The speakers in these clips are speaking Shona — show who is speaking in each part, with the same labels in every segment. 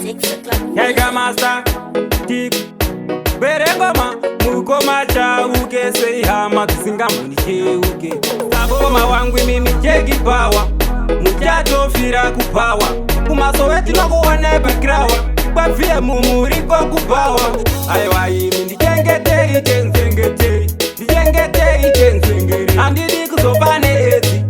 Speaker 1: 6 o'clock.
Speaker 2: Yaiga master, tik Berengoma, mukoma chauke sei hama kisinga muni cheuke Saboma wangu mimi cheki power Muchatofira kupawa Kumasoweti nokuone background Bafie mumuriko kupawa Aiwa imi ndichengetei chenzengete Ndichengetei chenzengere Andidi kuzopane ezi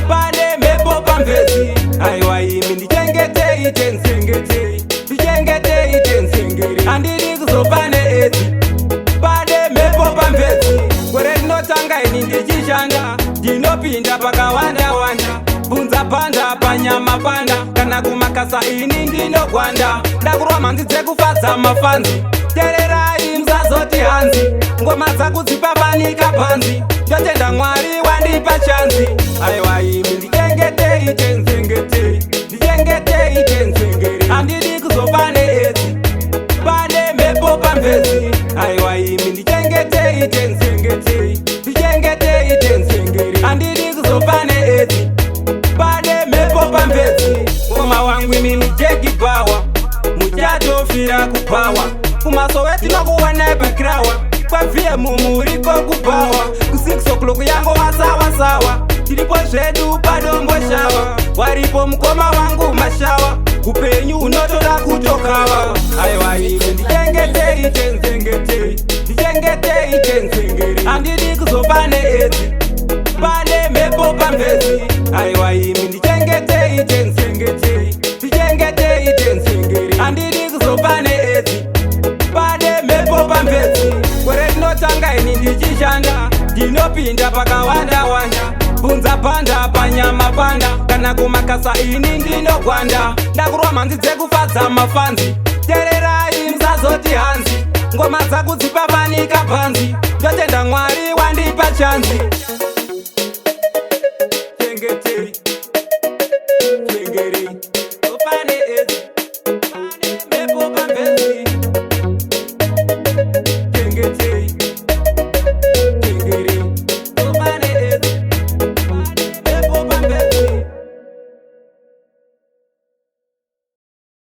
Speaker 2: Pane mepo pambezi Aiwa imi ndichengetei chenzengete Ndichengetei chenzengere Andidi kuzopane ezi Pane mepo pambezi Kwere rinotanga ini ndichishanda Ndinopinda pakawanda wanda Bunza panda panyama panda Kana kumakasa ini ndinogwanda Ndakurwa manzi dzekufadza mafanzi Tererai msazoti hanzi Ngoma dzakudzipapanika panzi Ndotenda Mwari wandipa chanzi Aiwa imi ndichengetei chenzengete Ndichengetei chenzengere Handidi kuzopane ezi Pane mepo pambezi Aiwa imi ndichengetei chenzengete Ndichengetei chenzengere Handidi kuzopane ezi Pane mepo pambezi Ngoma wangu mimi cheki power Muchatofira kupawa Kumasoweti nokuone background Kwafie mumuriko kupawa Ku6 o'clock yango wasawa sawa Tilipo zvedu padombo shawa Waripo mkoma wangu mashawa Kupenyu unotoda kutokawa Aiwa imi ndichengetei chenzengete Ndichengetei chenzengere Handidi kuzopane ezi Pane mepo pambezi Aiwa imi ndichengetei chenzengete Ndichengetei chenzengere Handidi kuzopane ezi Pane mepo pambezi Kwere rinotanga ini ndichishanda Ndinopinda pakawanda wanda Bunza panda panyama panda Kana kumakasa ini ndinogwanda Ndakurwa manzi dzekufadza mafanzi Tererai msazoti hanzi Ngoma dzakudzipapanika panzi Ndotenda Mwari wandipa chanzi